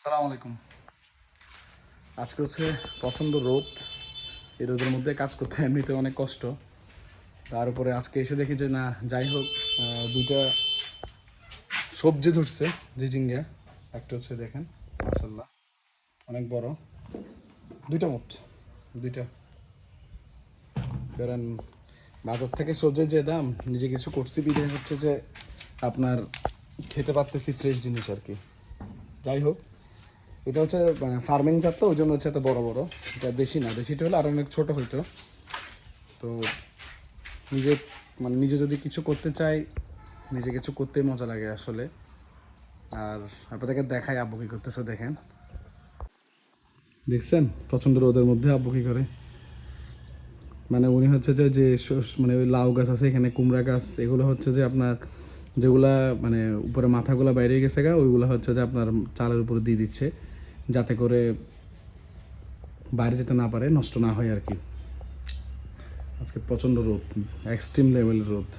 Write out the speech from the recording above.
সালাম আলাইকুম। আজকে হচ্ছে প্রচণ্ড রোদ। এই রোদের মধ্যে কাজ করতে এমনিতে অনেক কষ্ট, তার উপরে আজকে এসে দেখি যে না, যাই হোক, দুইটা সবজি ধরছে ঝিঝিঙ্গা। একটা হচ্ছে দেখেন, মাশাল্লাহ অনেক বড়, দুইটা মোট, দুইটা ধরেন। বাজার থেকে সবজির যে দাম, নিজে কিছু করছি বিধে হচ্ছে যে আপনার খেতে পারতেছি ফ্রেশ জিনিস আর কি। যাই হোক, এটা হচ্ছে মানে ফার্মিং জাত, তো ওই জন্য হচ্ছে এত বড় বড়। এটা দেশি না, দেশিটা হলে আরও অনেক ছোটো হইতো। তো নিজে নিজে যদি কিছু করতে চাই, নিজে কিছু করতে মজা লাগে আসলে। আর আপনাদেরকে দেখাই আব্বু কী করতেছে, দেখেন। দেখছেন প্রচণ্ড রোদের মধ্যে আব্বু কী করে। মানে উনি হচ্ছে যে যে মানে ওই লাউ গাছ আছে এখানে, কুমড়া গাছ, এগুলো হচ্ছে যে আপনার যেগুলা মানে উপরে মাথাগুলো বাইরে গেছে গা, ওইগুলো হচ্ছে যে আপনার চালের উপরে দিয়ে দিচ্ছে, যাতে করে বাইরে যেতে না পারে, নষ্ট না হয় আর কি। আজকে প্রচণ্ড রোদ, এক্সট্রিম লেভেলের রোদ।